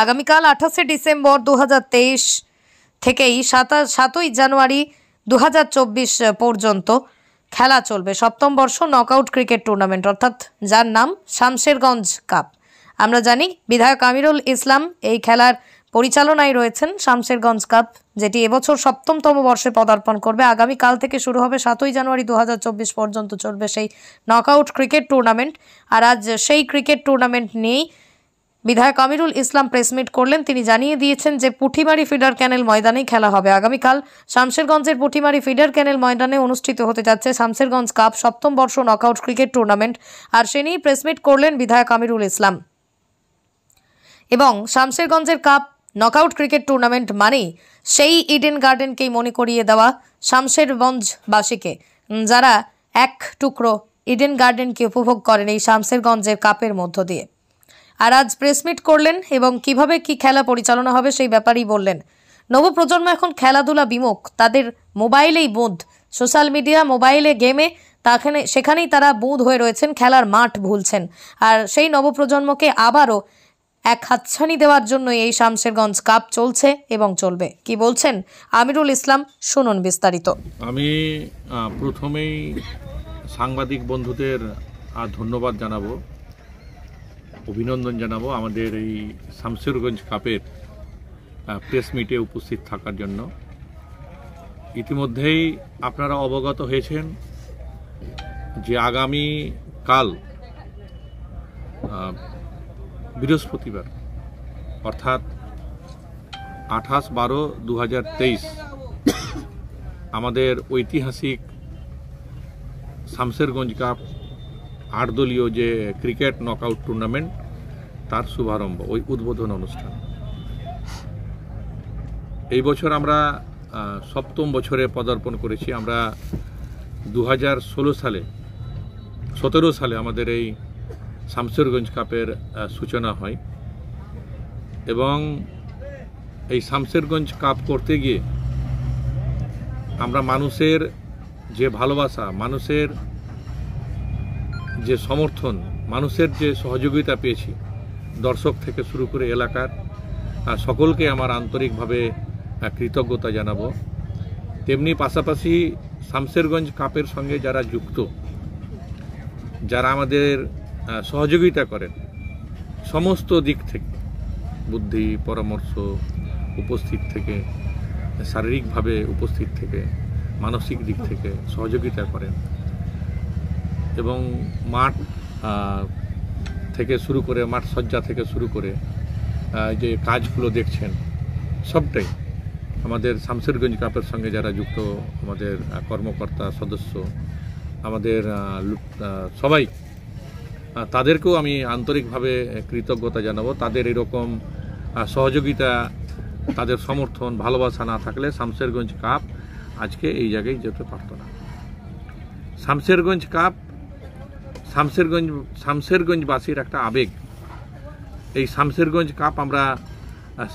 আগামীকাল 28শে ডিসেম্বর 2023 থেকেই 7ই জানুয়ারি 2024 পর্যন্ত খেলা চলবে সপ্তম বর্ষ নকআউট ক্রিকেট টুর্নামেন্ট, অর্থাৎ যার নাম শামশেরগঞ্জ কাপ। আমরা জানি বিধায়ক আমিরুল ইসলাম এই খেলার পরিচালনায় রয়েছেন। শামশেরগঞ্জ কাপ যেটি এবছর সপ্তমতম বর্ষে পদার্পণ করবে। আগামীকাল থেকে শুরু হবে, 7ই জানুয়ারি 2024 পর্যন্ত চলবে সেই নকআউট ক্রিকেট টুর্নামেন্ট। আর আজ সেই ক্রিকেট টুর্নামেন্ট নিয়েই বিধায়ক আমিরুল ইসলাম প্রেসমিট করলেন। তিনি জানিয়ে দিয়েছেন যে পুঁটিমারি ফিডার ক্যানেল ময়দানেই খেলা হবে। আগামীকাল শামশেরগঞ্জের পুঁটিমারি ফিডার ক্যানেল ময়দানে অনুষ্ঠিত হতে যাচ্ছে শামশেরগঞ্জ কাপ সপ্তম বর্ষ নকআউট ক্রিকেট টুর্নামেন্ট। আর সে নিয়েই প্রেসমিট করলেন বিধায়ক আমিরুল ইসলাম। এবং শামশেরগঞ্জের কাপ নকআউট ক্রিকেট টুর্নামেন্ট মানেই সেই ইডেন গার্ডেনকেই মনে করিয়ে দেওয়া শামশেরগঞ্জবাসীকে, যারা এক টুকরো ইডেন গার্ডেনকে উপভোগ করেন এই শামশেরগঞ্জের কাপের মধ্য দিয়ে। আর আজ প্রেসমিট করলেন এবং কিভাবে কি খেলা পরিচালনা হবে সেই ব্যাপারেই বললেন। নবপ্রজন্ম এখন খেলাধুলা বিমুখ, তাদের মোবাইলেই বুঁদ, সোশ্যাল মিডিয়া, মোবাইলে, গেমে, সেখানেই তারা বুঁদ হয়ে রয়েছেন, খেলার মাঠ ভুলছেন। আর সেই নবপ্রজন্মকে আবারও এক হাতছানি দেওয়ার জন্য এই শামশেরগঞ্জ কাপ চলছে এবং চলবে। কি বলছেন আমিরুল ইসলাম, শুনুন বিস্তারিত। আমি প্রথমেই সাংবাদিক বন্ধুদের ধন্যবাদ জানাবো, অভিনন্দন জানাবো আমাদের এই শামশেরগঞ্জ কাপের প্রেস মিটে উপস্থিত থাকার জন্য। ইতিমধ্যেই আপনারা অবগত হয়েছেন যে আগামী কাল বৃহস্পতিবার অর্থাৎ 28/12/2023 আমাদের ঐতিহাসিক শামশেরগঞ্জ কাপ 8 দলীয় যে ক্রিকেট নকআউট টুর্নামেন্ট তার শুভারম্ভ, ওই উদ্বোধন অনুষ্ঠান। এই বছর আমরা সপ্তম বছরে পদার্পণ করেছি। আমরা 2017 সালে আমাদের এই শামশেরগঞ্জ কাপের সূচনা হয় এবং এই শামশেরগঞ্জ কাপ করতে গিয়ে আমরা মানুষের যে ভালোবাসা, মানুষের যে সমর্থন, মানুষের যে সহযোগিতা পেয়েছি, দর্শক থেকে শুরু করে এলাকার সকলকে আমার আন্তরিকভাবে কৃতজ্ঞতা জানাবো। তেমনি পাশাপাশি শামশেরগঞ্জ কাপের সঙ্গে যারা যুক্ত, যারা আমাদের সহযোগিতা করেন সমস্ত দিক থেকে, বুদ্ধি, পরামর্শ, উপস্থিত থেকে, শারীরিকভাবে উপস্থিত থেকে, মানসিক দিক থেকে সহযোগিতা করেন এবং মাঠ থেকে শুরু করে, মাঠ সজ্জা থেকে শুরু করে যে কাজগুলো দেখছেন, সবটাই আমাদের শামশেরগঞ্জ কাপের সঙ্গে যারা যুক্ত, আমাদের কর্মকর্তা, সদস্য, আমাদের সবাই, তাদেরকেও আমি আন্তরিকভাবে কৃতজ্ঞতা জানাবো। তাদের এরকম সহযোগিতা, তাদের সমর্থন, ভালোবাসা না থাকলে শামশেরগঞ্জ কাপ আজকে এই জায়গায় যেতে পারত না। শামশেরগঞ্জ কাপ শামশেরগঞ্জবাসীর একটা আবেগ। এই শামশেরগঞ্জ কাপ আমরা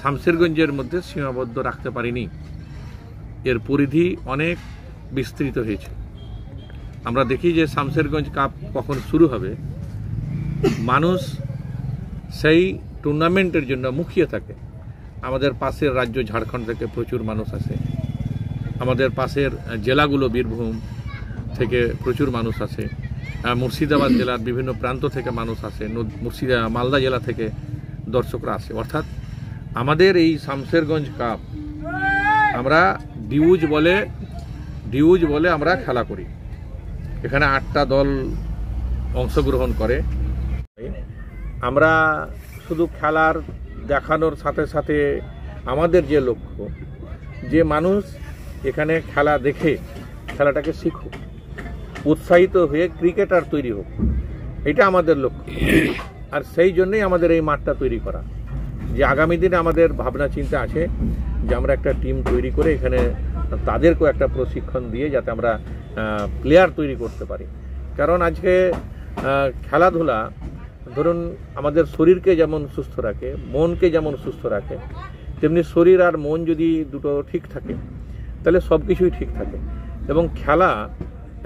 শামশেরগঞ্জের মধ্যে সীমাবদ্ধ রাখতে পারিনি, এর পরিধি অনেক বিস্তৃত হয়েছে। আমরা দেখি যে শামশেরগঞ্জ কাপ কখন শুরু হবে, মানুষ সেই টুর্নামেন্টের জন্য মুখিয়ে থাকে। আমাদের পাশের রাজ্য ঝাড়খণ্ড থেকে প্রচুর মানুষ আসে, আমাদের পাশের জেলাগুলো বীরভূম থেকে প্রচুর মানুষ আসে, মুর্শিদাবাদ জেলার বিভিন্ন প্রান্ত থেকে মানুষ আসে, মালদা জেলা থেকে দর্শকরা আসে। অর্থাৎ আমাদের এই শামশেরগঞ্জ কাপ আমরা ডিউজ বলে আমরা খেলা করি। এখানে 8টা দল অংশগ্রহণ করে। আমরা শুধু খেলার দেখানোর সাথে সাথে আমাদের যে লক্ষ্য, যে মানুষ এখানে খেলা দেখে খেলাটাকে শিখুক, উৎসাহিত হয়ে ক্রিকেটার তৈরি হোক, এটা আমাদের লক্ষ্য। আর সেই জন্যই আমাদের এই মাঠটা তৈরি করা, যে আগামী দিনে আমাদের ভাবনা চিন্তা আছে যে আমরা একটা টিম তৈরি করে এখানে তাদেরকেও একটা প্রশিক্ষণ দিয়ে যাতে আমরা প্লেয়ার তৈরি করতে পারি। কারণ আজকে খেলাধুলা ধরুন আমাদের শরীরকে যেমন সুস্থ রাখে, মনকে যেমন সুস্থ রাখে, তেমনি শরীর আর মন যদি দুটো ঠিক থাকে তাহলে সব কিছুই ঠিক থাকে। এবং খেলা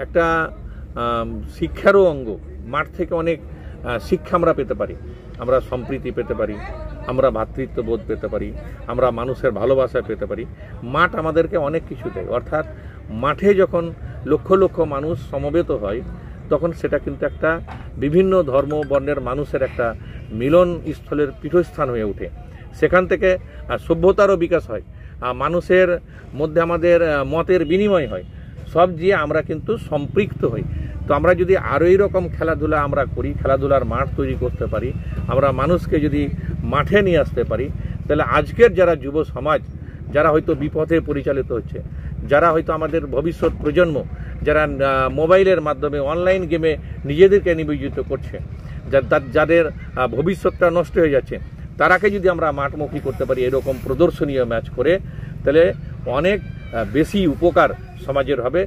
একটা শিক্ষারও অঙ্গ। মাঠ থেকে অনেক শিক্ষা আমরা পেতে পারি, আমরা সম্প্রীতি পেতে পারি, আমরা ভ্রাতৃত্ববোধ পেতে পারি, আমরা মানুষের ভালোবাসা পেতে পারি। মাঠ আমাদেরকে অনেক কিছু দেয়। অর্থাৎ মাঠে যখন লক্ষ লক্ষ মানুষ সমবেত হয় তখন সেটা কিন্তু একটা বিভিন্ন ধর্ম বর্ণের মানুষের একটা মিলন স্থলের পীঠস্থান হয়ে ওঠে। সেখান থেকে সভ্যতারও বিকাশ হয়, মানুষের মধ্যে আমাদের মতের বিনিময় হয়, সব দিয়ে আমরা কিন্তু সম্পৃক্ত হই। তো আমরা যদি আরও এইরকম খেলাধুলা আমরা করি, খেলাধুলার মাঠ তৈরি করতে পারি, আমরা মানুষকে যদি মাঠে নিয়ে আসতে পারি, তাহলে আজকের যারা যুব সমাজ, যারা হয়তো বিপথে পরিচালিত হচ্ছে, যারা হয়তো আমাদের ভবিষ্যৎ প্রজন্ম, যারা মোবাইলের মাধ্যমে অনলাইন গেমে নিজেদেরকে নিয়োজিত করছে, যাদের ভবিষ্যৎটা নষ্ট হয়ে যাচ্ছে, তারাকে যদি আমরা মাঠমুখী করতে পারি এরকম প্রদর্শনীয় ম্যাচ করে, তাহলে অনেক বেশি উপকার সমাজের হবে,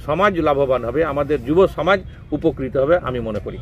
সমাজ লাভবান হবে, আমাদের যুব সমাজ উপকৃত হবে আমি মনে করি।